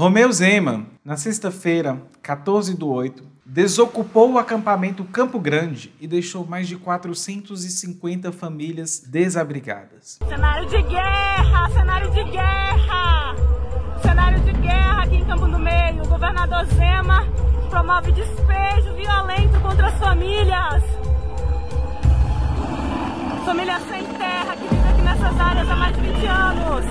Romeu Zema, na sexta-feira, 14/8, desocupou o acampamento Campo Grande e deixou mais de 450 famílias desabrigadas. Cenário de guerra! Cenário de guerra! Cenário de guerra aqui em Campo do Meio. O governador Zema promove despejo violento contra as famílias. Famílias sem terra que vivem aqui nessas áreas há mais de 20 anos.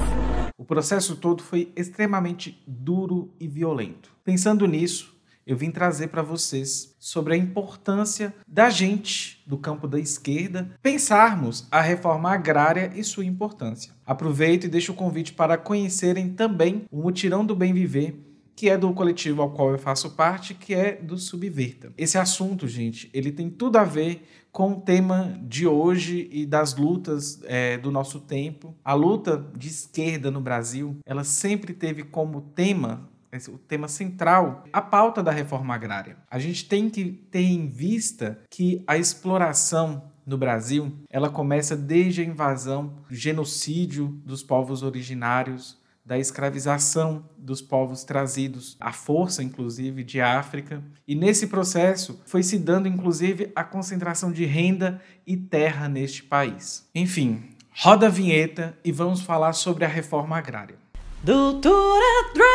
O processo todo foi extremamente duro e violento. Pensando nisso, eu vim trazer para vocês sobre a importância da gente, do campo da esquerda, pensarmos a reforma agrária e sua importância. Aproveito e deixo o convite para conhecerem também o Mutirão do Bem Viver, que é do coletivo ao qual eu faço parte, que é do Subverta. Esse assunto, gente, ele tem tudo a ver com o tema de hoje e das lutas do nosso tempo. A luta de esquerda no Brasil, ela sempre teve como tema, o tema central, a pauta da reforma agrária. A gente tem que ter em vista que a exploração no Brasil, ela começa desde a invasão, o genocídio dos povos originários, da escravização dos povos trazidos à força, inclusive, de África. E nesse processo foi se dando, inclusive, a concentração de renda e terra neste país. Enfim, roda a vinheta e vamos falar sobre a reforma agrária. Doutora Drag!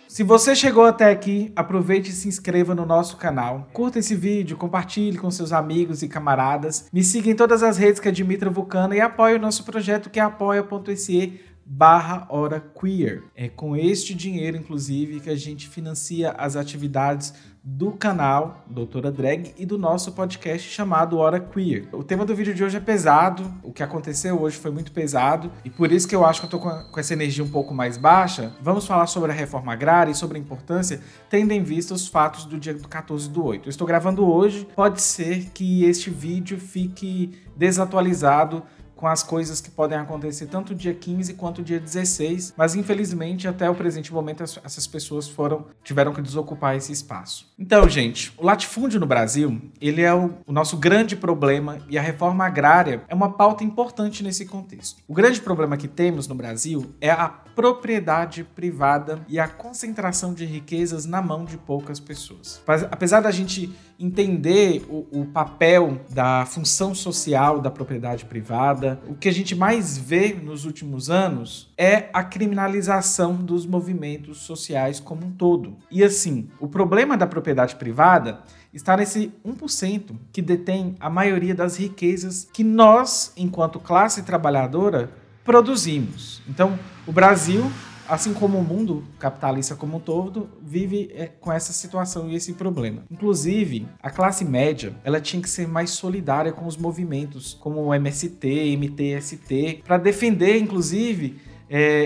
Se você chegou até aqui, aproveite e se inscreva no nosso canal. Curta esse vídeo, compartilhe com seus amigos e camaradas. Me siga em todas as redes que é Dimitra Vulcana e apoie o nosso projeto que é apoia.se/HoraQueer. É com este dinheiro, inclusive, que a gente financia as atividades do canal Doutora Drag e do nosso podcast chamado Hora Queer. O tema do vídeo de hoje é pesado, o que aconteceu hoje foi muito pesado e por isso que eu acho que eu tô com essa energia um pouco mais baixa. Vamos falar sobre a reforma agrária e sobre a importância, tendo em vista os fatos do dia do 14/8. Eu estou gravando hoje, pode ser que este vídeo fique desatualizado com as coisas que podem acontecer tanto dia 15 quanto dia 16, mas infelizmente até o presente momento essas pessoas tiveram que desocupar esse espaço. Então, gente, o latifúndio no Brasil, ele é o nosso grande problema e a reforma agrária é uma pauta importante nesse contexto. O grande problema que temos no Brasil é a propriedade privada e a concentração de riquezas na mão de poucas pessoas. Apesar da gente entender o papel da função social da propriedade privada, o que a gente mais vê nos últimos anos é a criminalização dos movimentos sociais como um todo. E assim, o problema da propriedade privada está nesse 1% que detém a maioria das riquezas que nós, enquanto classe trabalhadora, produzimos. Então, o Brasil, assim como o mundo capitalista como um todo, vive com essa situação e esse problema. Inclusive, a classe média, ela tinha que ser mais solidária com os movimentos, como o MST, MTST, para defender, inclusive,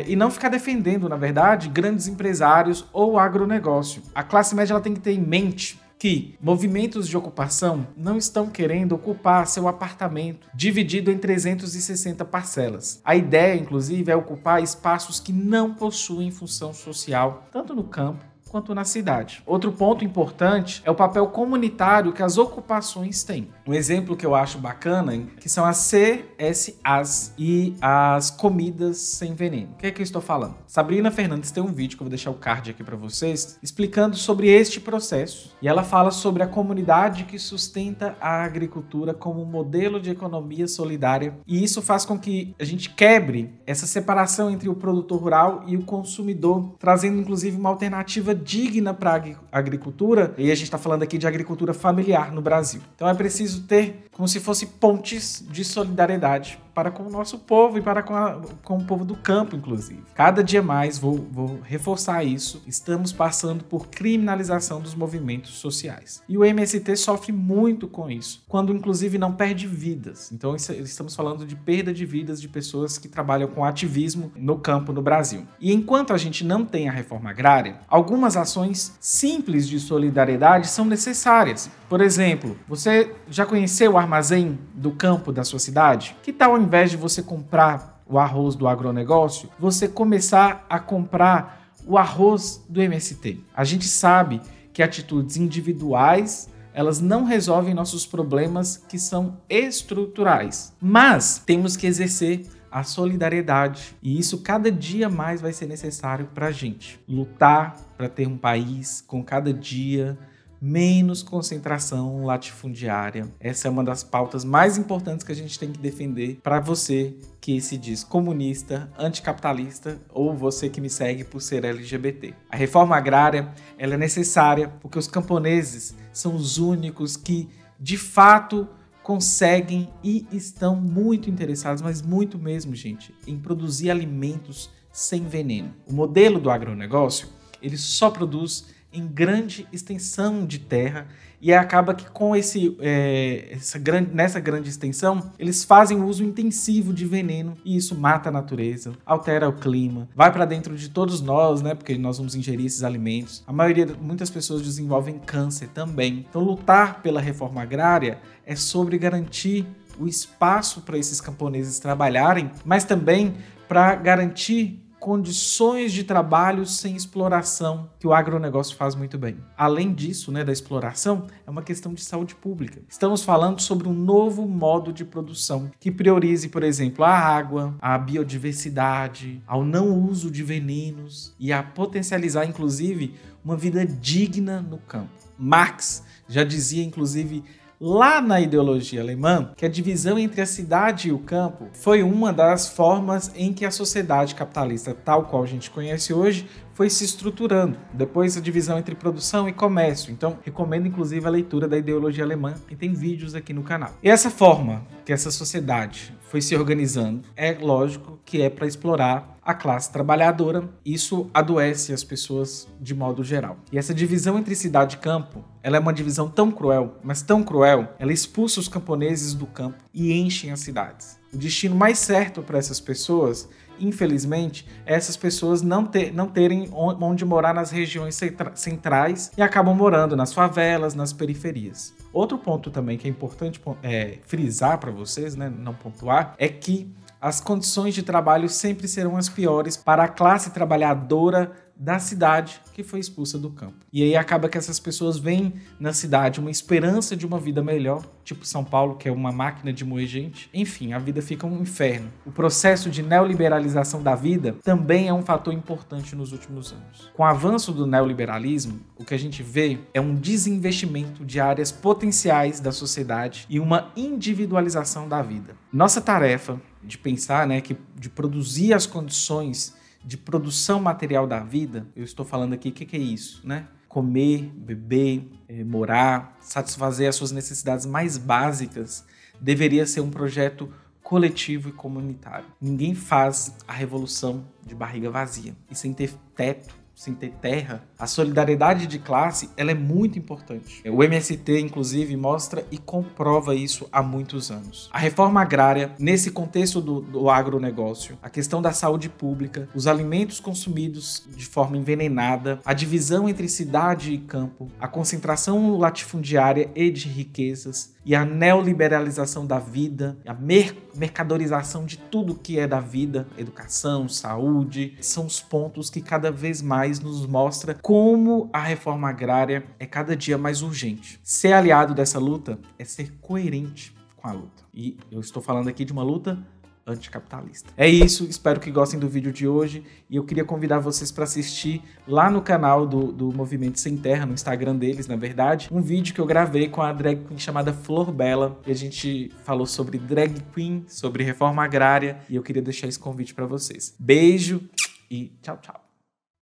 e não ficar defendendo, na verdade, grandes empresários ou agronegócio. A classe média ela tem que ter em mente que movimentos de ocupação não estão querendo ocupar seu apartamento dividido em 360 parcelas. A ideia, inclusive, é ocupar espaços que não possuem função social, tanto no campo quanto na cidade. Outro ponto importante é o papel comunitário que as ocupações têm. Um exemplo que eu acho bacana, que são as CSAs e as comidas sem veneno. O que é que eu estou falando? Sabrina Fernandes tem um vídeo que eu vou deixar o card aqui para vocês, explicando sobre este processo. E ela fala sobre a comunidade que sustenta a agricultura como um modelo de economia solidária. E isso faz com que a gente quebre essa separação entre o produtor rural e o consumidor, trazendo inclusive uma alternativa digna para a agricultura, e a gente está falando aqui de agricultura familiar no Brasil. Então é preciso ter como se fosse pontes de solidariedade para com o nosso povo e para com o povo do campo, inclusive. Cada dia mais, vou reforçar isso, estamos passando por criminalização dos movimentos sociais. E o MST sofre muito com isso, quando inclusive não perde vidas. Então estamos falando de perda de vidas de pessoas que trabalham com ativismo no campo no Brasil. E enquanto a gente não tem a reforma agrária, algumas ações simples de solidariedade são necessárias. Por exemplo, você já conheceu o armazém do campo da sua cidade? Que tal, ao invés de você comprar o arroz do agronegócio, você começar a comprar o arroz do MST? A gente sabe que atitudes individuais, elas não resolvem nossos problemas que são estruturais, mas temos que exercer a solidariedade. E isso cada dia mais vai ser necessário para a gente lutar para ter um país com cada dia menos concentração latifundiária. Essa é uma das pautas mais importantes que a gente tem que defender para você que se diz comunista, anticapitalista ou você que me segue por ser LGBT. A reforma agrária ela é necessária porque os camponeses são os únicos que, de fato, conseguem e estão muito interessados, mas muito mesmo, gente, em produzir alimentos sem veneno. O modelo do agronegócio, ele só produz em grande extensão de terra e acaba que com nessa grande extensão eles fazem uso intensivo de veneno e isso mata a natureza, altera o clima, vai para dentro de todos nós, né? Porque nós vamos ingerir esses alimentos. Muitas pessoas desenvolvem câncer também. Então lutar pela reforma agrária é sobre garantir o espaço para esses camponeses trabalharem, mas também para garantir condições de trabalho sem exploração, que o agronegócio faz muito bem. Além disso, né, da exploração, é uma questão de saúde pública. Estamos falando sobre um novo modo de produção que priorize, por exemplo, a água, a biodiversidade, ao não uso de venenos e a potencializar, inclusive, uma vida digna no campo. Marx já dizia, inclusive, lá na ideologia alemã, que a divisão entre a cidade e o campo foi uma das formas em que a sociedade capitalista, tal qual a gente conhece hoje, foi se estruturando. Depois a divisão entre produção e comércio. Então, recomendo inclusive a leitura da ideologia alemã, e tem vídeos aqui no canal. E essa forma que essa sociedade foi se organizando, é lógico que é para explorar a classe trabalhadora. Isso adoece as pessoas de modo geral. E essa divisão entre cidade e campo, ela é uma divisão tão cruel, mas tão cruel, ela expulsa os camponeses do campo e enche as cidades. O destino mais certo para essas pessoas, infelizmente, é essas pessoas não terem onde morar nas regiões centrais e acabam morando nas favelas, nas periferias. Outro ponto também que é importante frisar para vocês, né, não pontuar, é que as condições de trabalho sempre serão as piores para a classe trabalhadora da cidade que foi expulsa do campo. E aí acaba que essas pessoas veem na cidade uma esperança de uma vida melhor, tipo São Paulo, que é uma máquina de moer gente. Enfim, a vida fica um inferno. O processo de neoliberalização da vida também é um fator importante nos últimos anos. Com o avanço do neoliberalismo, o que a gente vê é um desinvestimento de áreas potenciais da sociedade e uma individualização da vida. Nossa tarefa de pensar, né, de produzir as condições de produção material da vida, eu estou falando aqui, o que é isso, né? Comer, beber, morar, satisfazer as suas necessidades mais básicas, deveria ser um projeto coletivo e comunitário. Ninguém faz a revolução de barriga vazia e sem ter teto, sem ter terra. A solidariedade de classe, ela é muito importante. O MST, inclusive, mostra e comprova isso há muitos anos. A reforma agrária, nesse contexto do agronegócio, a questão da saúde pública, os alimentos consumidos de forma envenenada, a divisão entre cidade e campo, a concentração latifundiária e de riquezas, e a neoliberalização da vida, a mercadorização de tudo que é da vida, educação, saúde, são os pontos que cada vez mais nos mostra como a reforma agrária é cada dia mais urgente. Ser aliado dessa luta é ser coerente com a luta. E eu estou falando aqui de uma luta anticapitalista. É isso, espero que gostem do vídeo de hoje e eu queria convidar vocês para assistir lá no canal do Movimento Sem Terra, no Instagram deles, na verdade, um vídeo que eu gravei com a drag queen chamada Flor Bela, e a gente falou sobre drag queen, sobre reforma agrária, e eu queria deixar esse convite para vocês. Beijo e tchau, tchau.